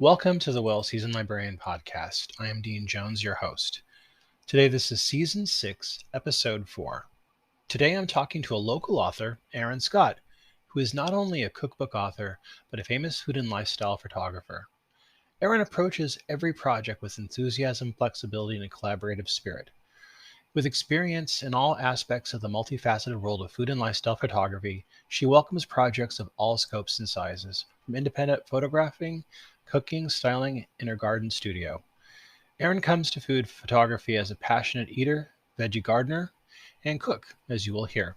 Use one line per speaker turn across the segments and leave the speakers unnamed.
Welcome to the Well-Seasoned Librarian Podcast. I am Dean Jones, your host. Today, this is Season 6, Episode 4. Today, I'm talking to a local author, Erin Scott, who is not only a cookbook author, but a famous food and lifestyle photographer. Erin approaches every project with enthusiasm, flexibility, and a collaborative spirit. With experience in all aspects of the multifaceted world of food and lifestyle photography, she welcomes projects of all scopes and sizes, from independent photographing, cooking, styling, in her garden studio. Erin comes to food photography as a passionate eater, veggie gardener, and cook, as you will hear.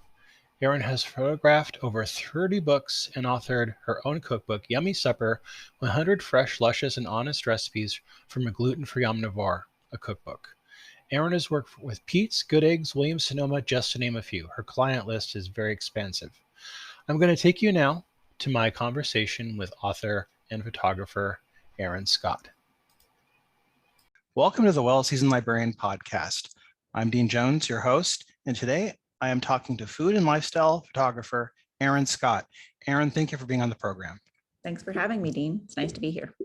Erin has photographed over 30 books and authored her own cookbook, Yummy Supper, 100 Fresh, Luscious, and Honest Recipes from a Gluten-free Omnivore, a cookbook. Erin has worked with Pete's, Good Eggs, Williams-Sonoma, just to name a few. Her client list is very expansive. I'm going to take you now to my conversation with author and photographer Erin Scott. Welcome to the Well-Seasoned Librarian Podcast. I'm Dean Jones, your host, and today I am talking to food and lifestyle photographer Erin Scott. Erin, thank you for being on the program.
Thanks for having me, Dean. It's nice to be here.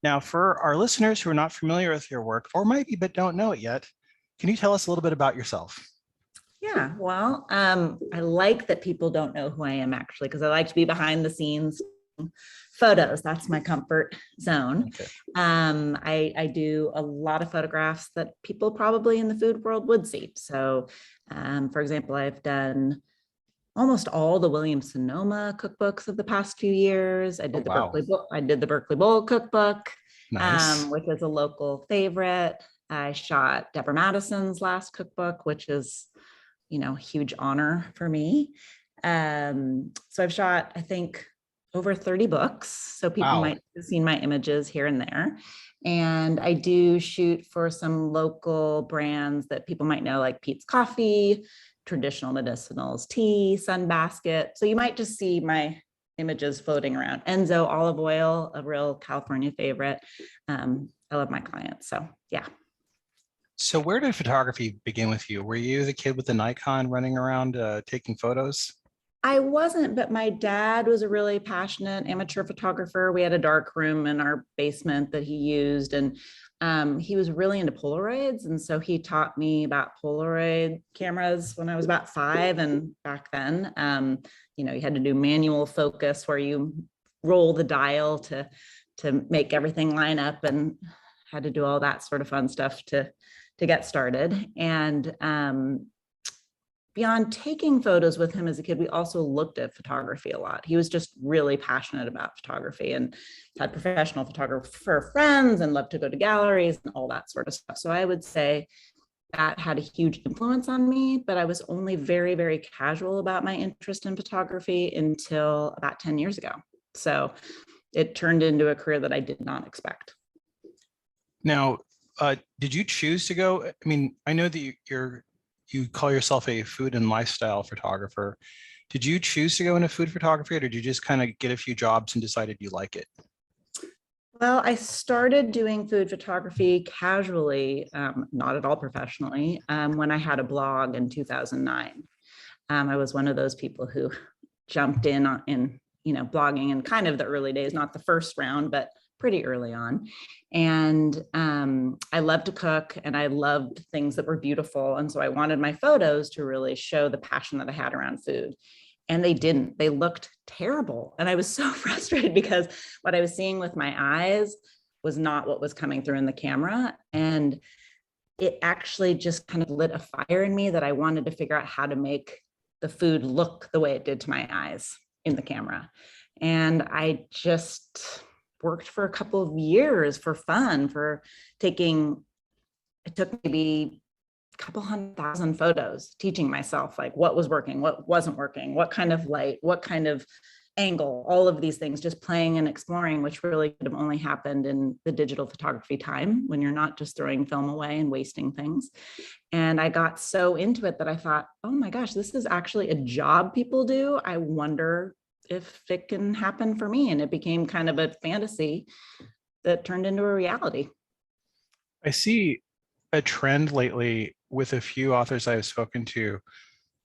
Now, for our listeners who are not familiar with your work, or might be but don't know it yet, can you tell us a little bit about yourself?
Yeah, well, I like that people don't know who I am actually, because I like to be behind the scenes photos. That's my comfort zone.
Okay.
I do a lot of photographs that people probably in the food world would see. So, for example, I've done almost all the Williams-Sonoma cookbooks of the past few years. I did the Berkeley Bowl cookbook,
Nice.
which is a local favorite. I shot Deborah Madison's last cookbook, which is, a huge honor for me. So I've shot, I think, over 30 books. So people might have seen my images here and there. And I do shoot for some local brands that people might know, like Pete's Coffee, Traditional Medicinals Tea, Sunbasket. So you might just see my images floating around. Enzo olive oil, a real California favorite. I love my clients. So yeah.
So where did photography begin with you? Were you the kid with the Nikon running around taking photos?
I wasn't, but my dad was a really passionate amateur photographer. We had a dark room in our basement that he used, and he was really into Polaroids. And so he taught me about Polaroid cameras when I was about 5. And back then, you had to do manual focus where you roll the dial to make everything line up, and had to do all that sort of fun stuff to get started. And beyond taking photos with him as a kid, we also looked at photography a lot. He was just really passionate about photography and had professional photographer friends and loved to go to galleries and all that sort of stuff. So I would say that had a huge influence on me, but I was only very, very casual about my interest in photography until about 10 years ago. So it turned into a career that I did not expect.
Now, did you choose to go? I mean, I know that you call yourself a food and lifestyle photographer. Did you choose to go into food photography, or did you just kind of get a few jobs and decided you like it?
Well, I started doing food photography casually, not at all professionally, when I had a blog in 2009. I was one of those people who jumped in blogging in kind of the early days, not the first round, but pretty early on. And I loved to cook, and I loved things that were beautiful. And so I wanted my photos to really show the passion that I had around food. And they didn't. They looked terrible. And I was so frustrated because what I was seeing with my eyes was not what was coming through in the camera. And it actually just kind of lit a fire in me that I wanted to figure out how to make the food look the way it did to my eyes in the camera. And I just worked for a couple of years for fun, it took maybe a couple 100,000 photos, teaching myself like what was working, what wasn't working, what kind of light, what kind of angle, all of these things, just playing and exploring, which really could have only happened in the digital photography time when you're not just throwing film away and wasting things. And I got so into it that I thought, oh my gosh, this is actually a job people do. I wonder if it can happen for me. And it became kind of a fantasy that turned into a reality.
I see a trend lately with a few authors I've spoken to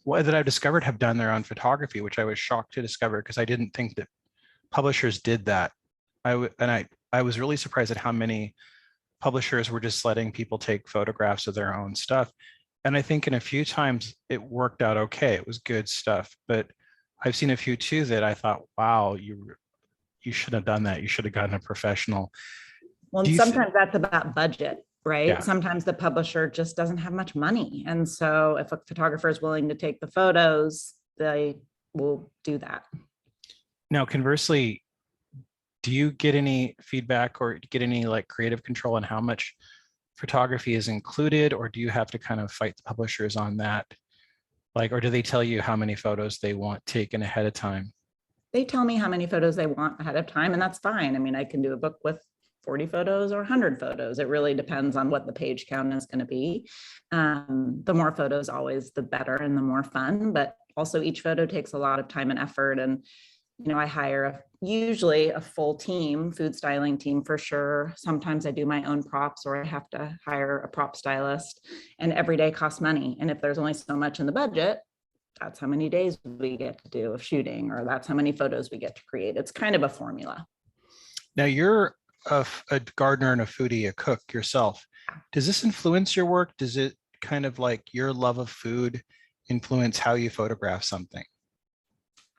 that I've discovered have done their own photography, which I was shocked to discover because I didn't think that publishers did that. I I was really surprised at how many publishers were just letting people take photographs of their own stuff. And I think in a few times it worked out okay. It was good stuff. But I've seen a few too that I thought, wow, you should have done that. You should have gotten a professional.
Well,
Do
and
you
sometimes that's about budget, right?
yeah.
Sometimes the publisher just doesn't have much money. And so if a photographer is willing to take the photos, they will do that.
Now, conversely, do you get any feedback or get any like creative control on how much photography is included, or do you have to kind of fight the publishers on that? Like, or do they tell you how many photos they want taken ahead of time?
They tell me how many photos they want ahead of time, and that's fine. I mean, I can do a book with 40 photos or 100 photos. It really depends on what the page count is going to be. The more photos, always the better and the more fun, but also each photo takes a lot of time and effort. And, I hire usually a full team, food styling team for sure. Sometimes I do my own props or I have to hire a prop stylist, and every day costs money. And if there's only so much in the budget, that's how many days we get to do of shooting, or that's how many photos we get to create. It's kind of a formula.
Now, you're a gardener and a foodie, a cook yourself. Does this influence your work? Does it kind of like your love of food influence how you photograph something?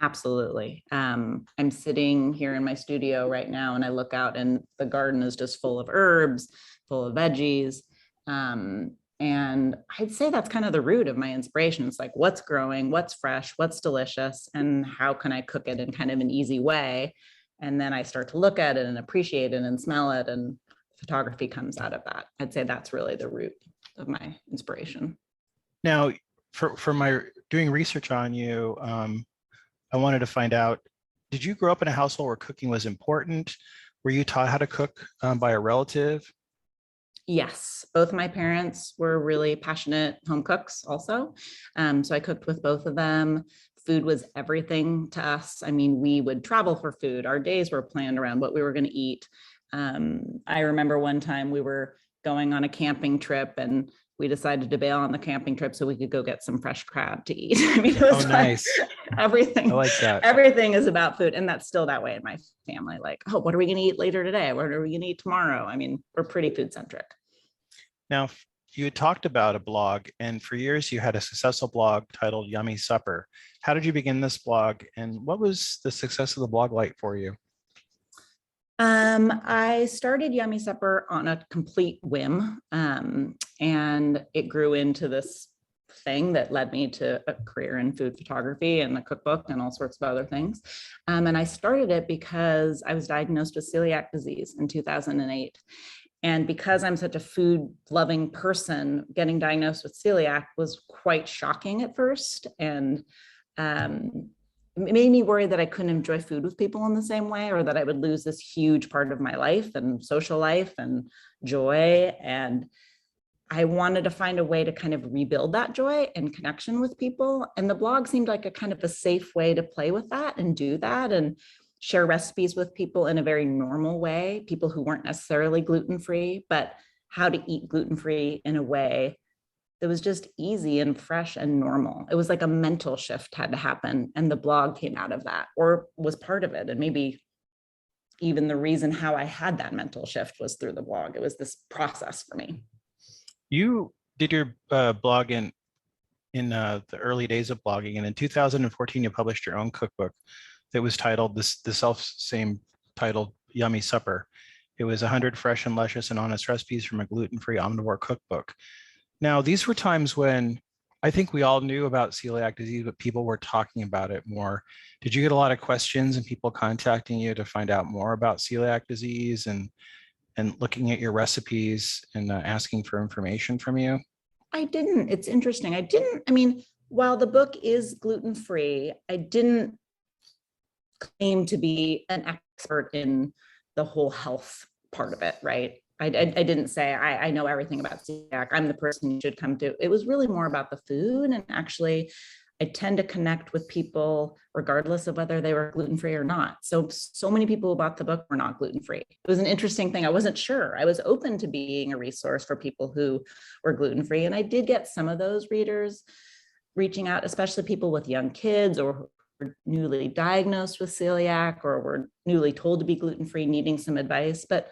Absolutely. I'm sitting here in my studio right now and I look out and the garden is just full of herbs, full of veggies. And I'd say that's kind of the root of my inspiration. It's like, what's growing, what's fresh, what's delicious, and how can I cook it in kind of an easy way? And then I start to look at it and appreciate it and smell it, and photography comes out of that. I'd say that's really the root of my inspiration.
Now, for my doing research on you, I wanted to find out, did you grow up in a household where cooking was important? Were you taught how to cook by a relative?
Yes, both my parents were really passionate home cooks also. So I cooked with both of them. Food was everything to us. I mean, we would travel for food. Our days were planned around what we were going to eat. I remember one time we were going on a camping trip and we decided to bail on the camping trip so we could go get some fresh crab to eat. I mean, it was
nice.
Everything.
I like that.
Everything is about food. And that's still that way in my family. Like, oh, what are we going to eat later today? What are we going to eat tomorrow? I mean, we're pretty food centric.
Now, you had talked about a blog, and for years you had a successful blog titled Yummy Supper. How did you begin this blog, and what was the success of the blog like for you?
I started Yummy Supper on a complete whim, and it grew into this thing that led me to a career in food photography and a cookbook and all sorts of other things. And I started it because I was diagnosed with celiac disease in 2008. And because I'm such a food loving person, getting diagnosed with celiac was quite shocking at first. And it made me worry that I couldn't enjoy food with people in the same way, or that I would lose this huge part of my life and social life and joy. And I wanted to find a way to kind of rebuild that joy and connection with people. And the blog seemed like a kind of a safe way to play with that and do that and share recipes with people in a very normal way, people who weren't necessarily gluten-free, but how to eat gluten-free in a way that was just easy and fresh and normal. It was like a mental shift had to happen. And the blog came out of that, or was part of it. And maybe even the reason how I had that mental shift was through the blog. It was this process for me.
You did your blog in the early days of blogging, and in 2014 you published your own cookbook that was titled the self-same titled Yummy Supper. It was 100 fresh and luscious and honest recipes from a gluten-free omnivore cookbook. Now, these were times when I think we all knew about celiac disease, but people were talking about it more. Did you get a lot of questions and people contacting you to find out more about celiac disease and looking at your recipes and asking for information from you?
I didn't. It's interesting. I mean, while the book is gluten-free, I didn't claim to be an expert in the whole health part of it, right? I didn't say I know everything about celiac. I'm the person you should come to. It was really more about the food. And actually, I tend to connect with people regardless of whether they were gluten-free or not. So many people who bought the book were not gluten-free. It was an interesting thing. I wasn't sure. I was open to being a resource for people who were gluten-free. And I did get some of those readers reaching out, especially people with young kids or newly diagnosed with celiac or were newly told to be gluten-free, needing some advice. But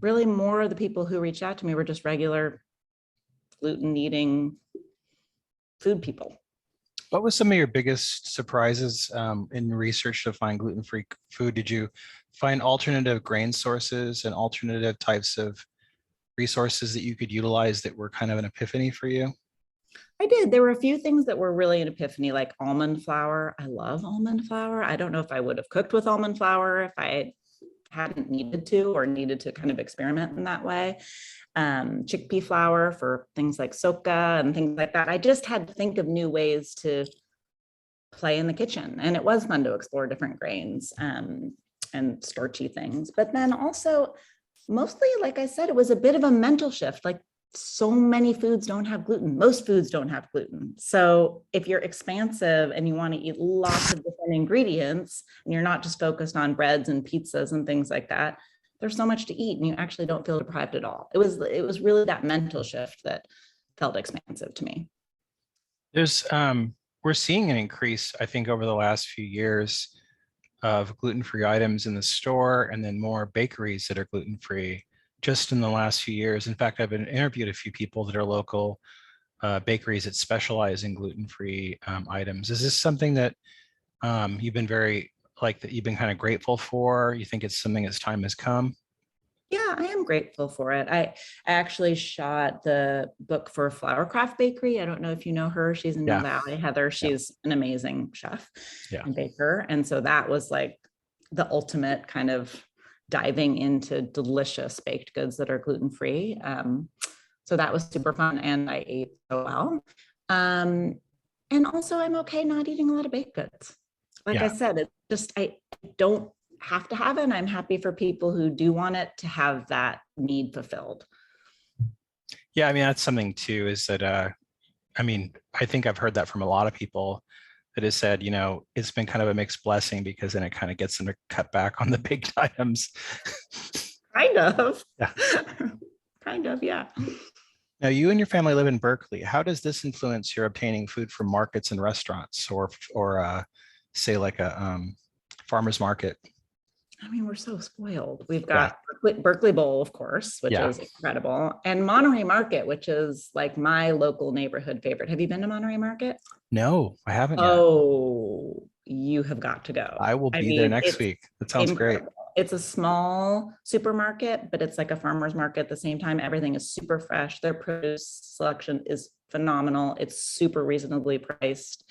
really more of the people who reached out to me were just regular gluten-eating food people.
What was some of your biggest surprises in research to find gluten-free food? Did you find alternative grain sources and alternative types of resources that you could utilize that were kind of an epiphany for you?
I did. There were a few things that were really an epiphany, like almond flour. I love almond flour. I don't know if I would have cooked with almond flour if I hadn't needed to or needed to kind of experiment in that way. Chickpea flour for things like soka and things like that. I just had to think of new ways to play in the kitchen. And it was fun to explore different grains and starchy things. But then also, mostly, like I said, it was a bit of a mental shift. Like, so many foods don't have gluten. Most foods don't have gluten. So if you're expansive and you want to eat lots of different ingredients and you're not just focused on breads and pizzas and things like that, there's so much to eat and you actually don't feel deprived at all. It was really that mental shift that felt expansive to me.
There's we're seeing an increase, I think, over the last few years of gluten-free items in the store, and then more bakeries that are gluten-free just in the last few years. In fact, I've been interviewed a few people that are local bakeries that specialize in gluten-free items. Is this something that you've been that you've been kind of grateful for? You think it's something as time has come?
Yeah, I am grateful for it. I actually shot the book for Flourcraft Bakery. I don't know if you know her. She's in Mill
Yeah,
Valley. Heather,
yeah,
she's an amazing chef
yeah.
and baker. And so that was like the ultimate kind of diving into delicious baked goods that are gluten-free. So that was super fun and I ate so well. And also I'm okay not eating a lot of baked goods. Like I
Yeah.
said, it's just, I don't have to have it. And I'm happy for people who do want it to have that need fulfilled.
Yeah, I mean, that's something too, is that I mean, I think I've heard that from a lot of people that has said, it's been kind of a mixed blessing because then it kind of gets them to cut back on the big items.
Kind of.
Yeah.
Kind of, yeah.
Now, you and your family live in Berkeley. How does this influence your obtaining food from markets and restaurants, or say like a farmer's market?
I mean, we're so spoiled. We've
Yeah,
got Berkeley Bowl, of course, which
yeah.
is incredible, and Monterey Market, which is like my local neighborhood favorite. Have you been to Monterey Market?
No, I haven't yet.
Oh, you have got to go.
I will
I
be there
mean,
next
it's
week. That sounds great.
incredible. It's a small supermarket, but it's like a farmer's market at the same time. Everything is super fresh. Their produce selection is phenomenal. It's super reasonably priced.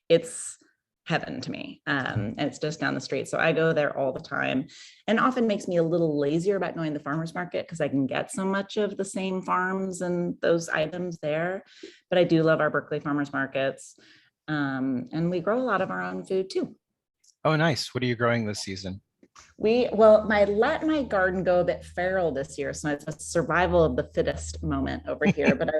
It's heaven to me. And it's just down the street. So I go there all the time, and often makes me a little lazier about going to the farmer's market because I can get so much of the same farms and those items there. But I do love our Berkeley farmers markets. And we grow a lot of our own food too.
Oh, nice. What are you growing this season?
I let my garden go a bit feral this year, so it's a survival of the fittest moment over here. But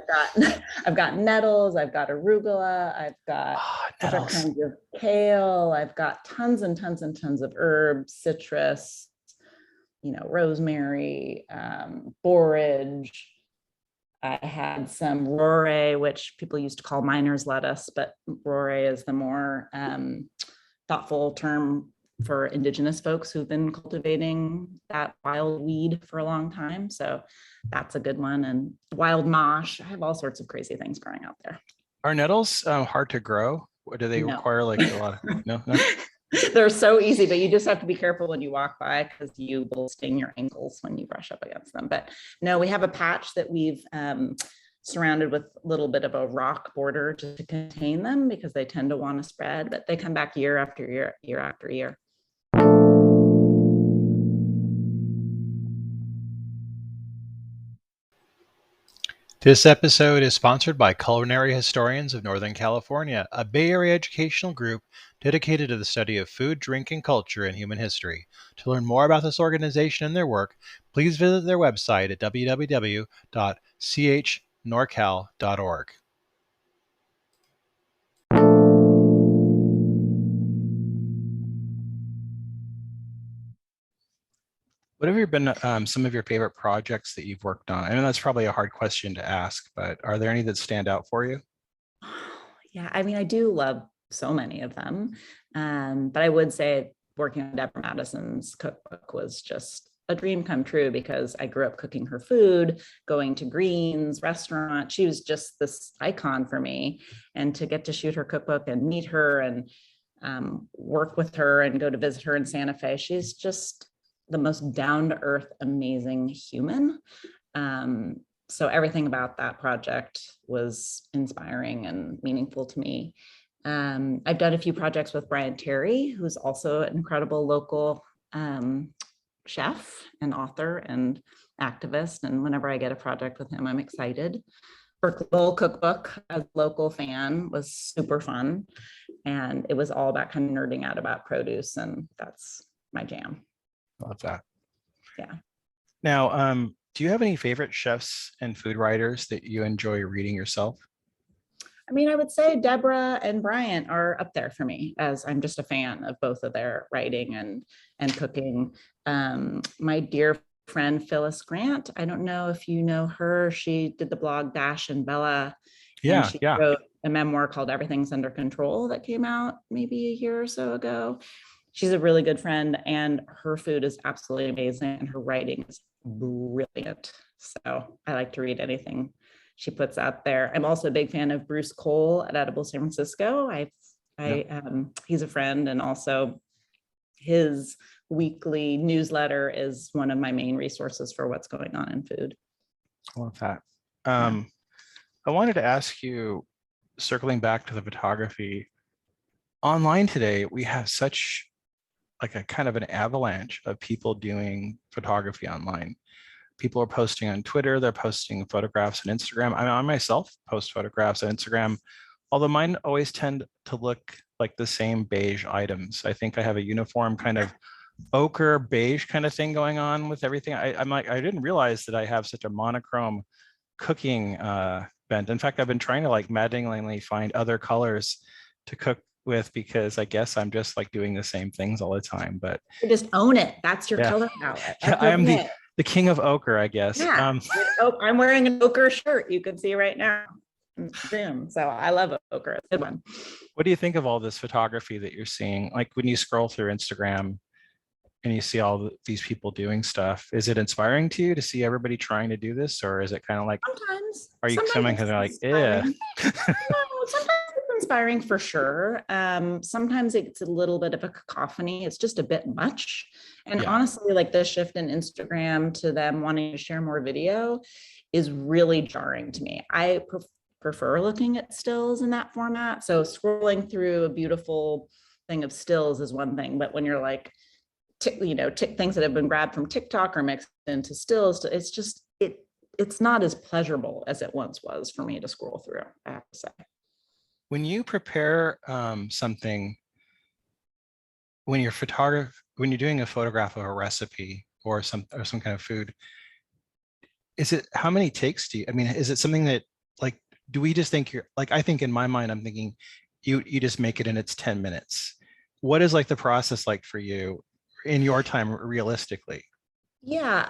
I've got nettles, I've got arugula, I've got different
Nettles.
kinds of kale, I've got tons and tons and tons of herbs, citrus, rosemary, borage. I had some rore, which people used to call miner's lettuce, but rore is the more thoughtful term for indigenous folks who've been cultivating that wild weed for a long time. So that's a good one. And wild mosh. I have all sorts of crazy things growing out there.
Are nettles hard to grow? Or do they
No.
require like a lot of, no?
They're so easy, but you just have to be careful when you walk by because you will sting your ankles when you brush up against them. But no, we have a patch that we've surrounded with a little bit of a rock border to contain them because they tend to want to spread, but they come back year after year, year after year.
This episode is sponsored by Culinary Historians of Northern California, a Bay Area educational group dedicated to the study of food, drink, and culture in human history. To learn more about this organization and their work, please visit their website at www.chnorcal.org. What have been some of your favorite projects that you've worked on? I know that's probably a hard question to ask, but are there any that stand out for you?
Yeah, I mean, I do love so many of them. But I would say working on Deborah Madison's cookbook was just a dream come true because I grew up cooking her food, going to Green's restaurant. She was just this icon for me. And to get to shoot her cookbook and meet her and work with her and go to visit her in Santa Fe, she's just the most down-to-earth, amazing human. So everything about that project was inspiring and meaningful to me. I've done a few projects with Brian Terry, who's also an incredible local chef and author and activist. And whenever I get a project with him, I'm excited. Little Cookbook as a local fan was super fun. And it was all about kind of nerding out about produce. And that's my jam.
Love that.
Yeah.
Now, do you have any favorite chefs and food writers that you enjoy reading yourself?
I mean, I would say Deborah and Bryant are up there for me, as I'm just a fan of both of their writing and cooking. My dear friend Phyllis Grant, I don't know if you know her. She did the blog Dash and Bella.
Yeah,
and she wrote a memoir called Everything's Under Control that came out maybe a year or so ago. She's a really good friend, and her food is absolutely amazing, and her writing is brilliant. So I like to read anything she puts out there. I'm also a big fan of Bruce Cole at Edible San Francisco. He's a friend, and also his weekly newsletter is one of my main resources for what's going on in food.
I love that. I wanted to ask you, circling back to the photography, online today, we have such like a kind of an avalanche of people doing photography online. People are posting on Twitter, they're posting photographs on Instagram. I myself post photographs on Instagram, although mine always tend to look like the same beige items. I think I have a uniform kind of ochre beige kind of thing going on with everything. I'm like, I didn't realize that I have such a monochrome cooking bent. In fact, I've been trying to like maddeningly find other colors to cook with, because I guess I'm just like doing the same things all the time. But
you just own it. That's your color palette.
I am the king of ochre, I guess.
Yeah. I'm wearing an ochre shirt. You can see right now. Zoom. So I love ochre. It's a good one.
What do you think of all this photography that you're seeing? Like when you scroll through Instagram and you see all these people doing stuff, is it inspiring to you to see everybody trying to do this, or is it kind of like sometimes kind of like, yeah?
Sometimes it's inspiring for sure. Sometimes it's a little bit of a cacophony. It's just a bit much. And honestly, like the shift in Instagram to them wanting to share more video is really jarring to me. I prefer looking at stills in that format. So scrolling through a beautiful thing of stills is one thing, but when you're like, things that have been grabbed from TikTok or mixed into stills, it's just, it's not as pleasurable as it once was for me to scroll through, I have to say.
When you prepare something, when you're doing a photograph of a recipe or some kind of food, how many takes do you, is it something that like, do we just think I think in my mind, I'm thinking you just make it and it's 10 minutes. What is like the process like for you in your time realistically?
Yeah,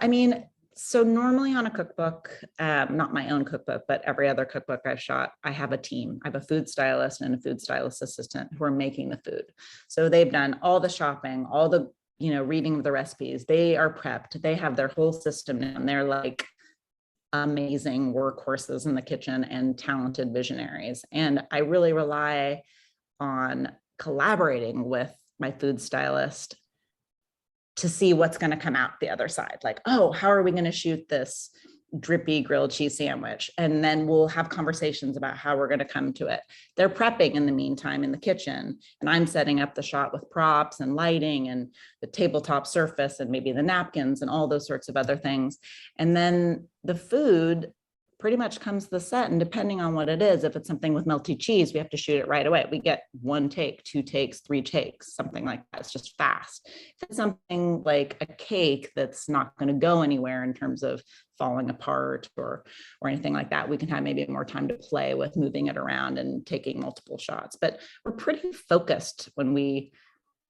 so normally on a cookbook, not my own cookbook, but every other cookbook I've shot, I have a team. I have a food stylist and a food stylist assistant who are making the food. So they've done all the shopping, all the, reading of the recipes. They are prepped. They have their whole system and they're like amazing workhorses in the kitchen and talented visionaries. And I really rely on collaborating with my food stylist to see what's going to come out the other side. Like, oh, how are we going to shoot this drippy grilled cheese sandwich? And then we'll have conversations about how we're going to come to it. They're prepping in the meantime in the kitchen, and I'm setting up the shot with props and lighting and the tabletop surface and maybe the napkins and all those sorts of other things. And then the food pretty much comes to the set, and depending on what it is, if it's something with melty cheese, we have to shoot it right away. We get 1 take, 2 takes, 3 takes, something like that. It's just fast. If it's something like a cake that's not going to go anywhere in terms of falling apart or anything like that, we can have maybe more time to play with moving it around and taking multiple shots. But we're pretty focused when we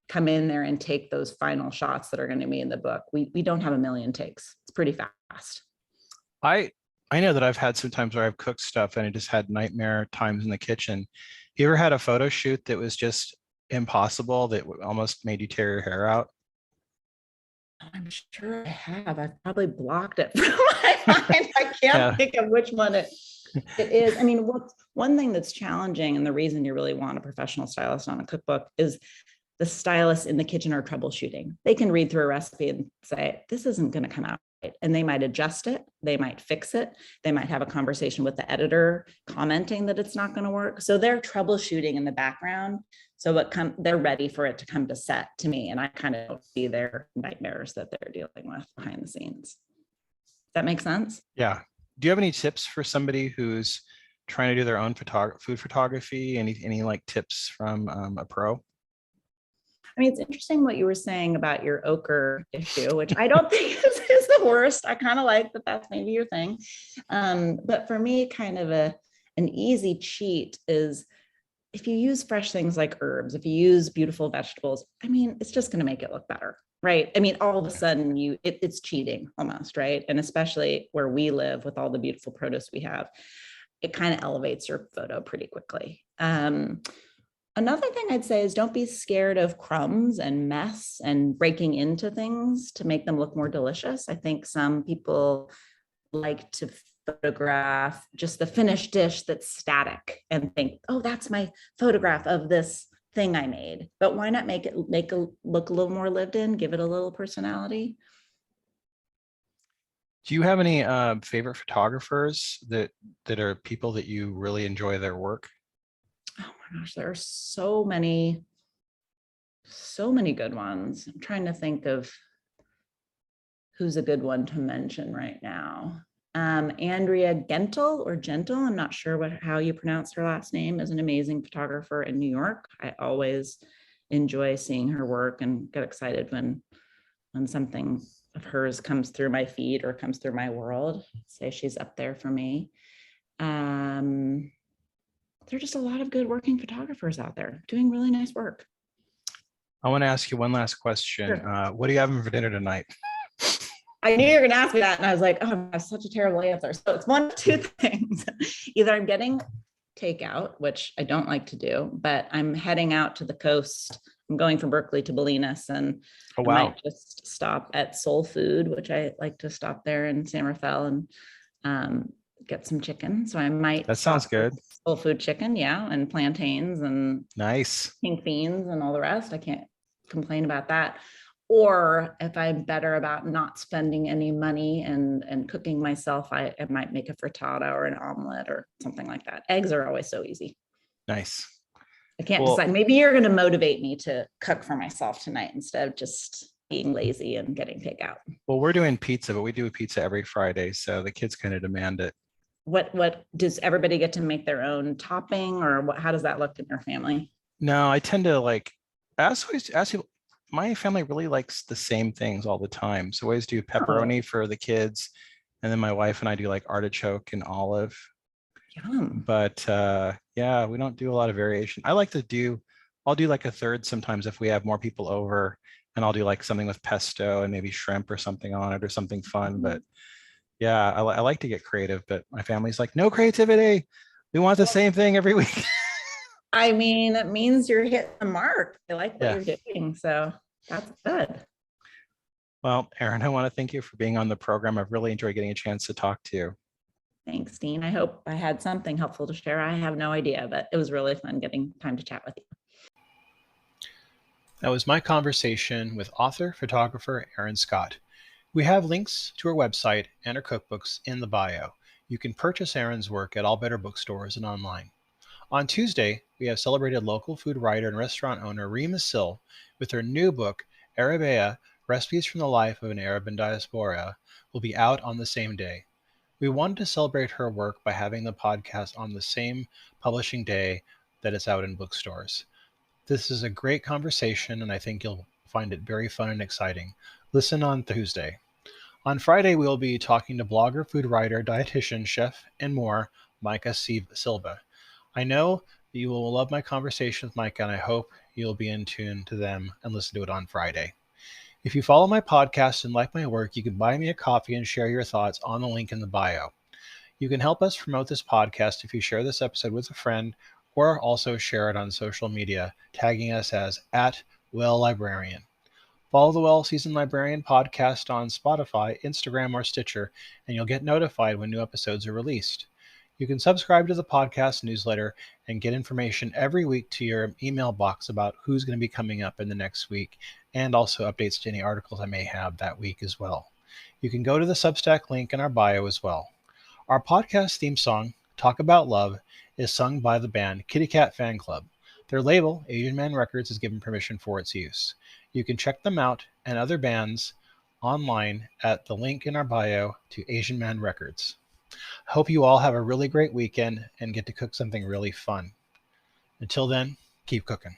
come in there and take those final shots that are going to be in the book. We don't have a million takes. It's pretty fast.
I know that I've had some times where I've cooked stuff and I just had nightmare times in the kitchen. You ever had a photo shoot that was just, impossible that almost made you tear your hair out?
I'm sure I have. I've probably blocked it from my mind. I can't
Yeah.
think of which one it is. I mean, one thing that's challenging, and the reason you really want a professional stylist on a cookbook, is the stylists in the kitchen are troubleshooting. They can read through a recipe and say, this isn't going to come out right. And they might adjust it. They might fix it. They might have a conversation with the editor commenting that it's not going to work. So they're troubleshooting in the background. So they're ready for it to come to set to me. And I kind of don't see their nightmares that they're dealing with behind the scenes. Does that make sense?
Yeah. Do you have any tips for somebody who's trying to do their own food photography? Any like tips from a pro?
I mean, it's interesting what you were saying about your ochre issue, which I don't think is the worst. I kind of like that that's maybe your thing. But for me, kind of an easy cheat is if you use fresh things like herbs, if you use beautiful vegetables, I mean, it's just going to make it look better, right? I mean, all of a sudden it's cheating almost, right? And especially where we live with all the beautiful produce we have, it kind of elevates your photo pretty quickly. Another thing I'd say is don't be scared of crumbs and mess and breaking into things to make them look more delicious. I think some people like to photograph just the finished dish that's static and think, oh, that's my photograph of this thing I made. But why not make it look a little more lived in, give it a little personality?
Do you have any favorite photographers that are people that you really enjoy their work?
Oh my gosh, there are so many good ones. I'm trying to think of who's a good one to mention right now. Andrea Gentle or Gentle, I'm not sure how you pronounce her last name, is an amazing photographer in New York. I always enjoy seeing her work and get excited when something of hers comes through my feed or comes through my world. I'd say she's up there for me. There are just a lot of good working photographers out there doing really nice work.
I want to ask you one last question. Sure. What are you having for dinner tonight?
I knew you were going to ask me that. And I was like, oh, that's such a terrible answer. So it's one of two things. Either I'm getting takeout, which I don't like to do, but I'm heading out to the coast. I'm going from Berkeley to Bolinas, and I might just stop at Soul Food, which I like to stop there in San Rafael and get some chicken. So I might.
That sounds good.
Soul Food chicken, yeah, and plantains and
nice
pink beans and all the rest. I can't complain about that. Or if I'm better about not spending any money and cooking myself, I might make a frittata or an omelet or something like that. Eggs are always so easy.
Nice.
I can't decide. Maybe you're going to motivate me to cook for myself tonight instead of just being lazy and getting takeout.
Well, we're doing pizza, but we do pizza every Friday, so the kids kind of demand it.
What does everybody get to make their own topping, or how does that look in your family?
No, I tend to ask people. My family really likes the same things all the time. So I always do pepperoni for the kids. And then my wife and I do like artichoke and olive.
Yum.
But yeah, we don't do a lot of variation. I'll do like a third sometimes if we have more people over, and I'll do like something with pesto and maybe shrimp or something on it or something fun. Mm-hmm. But yeah, I like to get creative, but my family's like, no creativity. We want the same thing every week.
I mean, it means you're hitting the mark. I like what you're doing. So that's good.
Well, Erin, I want to thank you for being on the program. I've really enjoyed getting a chance to talk to you.
Thanks, Dean. I hope I had something helpful to share. I have no idea, but it was really fun getting time to chat with you.
That was my conversation with author, photographer, Erin Scott. We have links to her website and her cookbooks in the bio. You can purchase Erin's work at all better bookstores and online. On Tuesday, we have celebrated local food writer and restaurant owner Rima Sil with her new book, Arabia, Recipes from the Life of an Arab in Diaspora, will be out on the same day. We wanted to celebrate her work by having the podcast on the same publishing day that it's out in bookstores. This is a great conversation, and I think you'll find it very fun and exciting. Listen on Tuesday. On Friday, we will be talking to blogger, food writer, dietitian, chef, and more, Micah Silva. I know that you will love my conversation with Micah, and I hope you'll be in tune to them and listen to it on Friday. If you follow my podcast and like my work, you can buy me a coffee and share your thoughts on the link in the bio. You can help us promote this podcast if you share this episode with a friend or also share it on social media, tagging us as @WellLibrarian. Follow the Well Seasoned Librarian podcast on Spotify, Instagram, or Stitcher, and you'll get notified when new episodes are released. You can subscribe to the podcast newsletter and get information every week to your email box about who's going to be coming up in the next week, and also updates to any articles I may have that week as well. You can go to the Substack link in our bio as well. Our podcast theme song, Talk About Love, is sung by the band Kitty Cat Fan Club. Their label, Asian Man Records, has given permission for its use. You can check them out and other bands online at the link in our bio to Asian Man Records. I hope you all have a really great weekend and get to cook something really fun. Until then, keep cooking.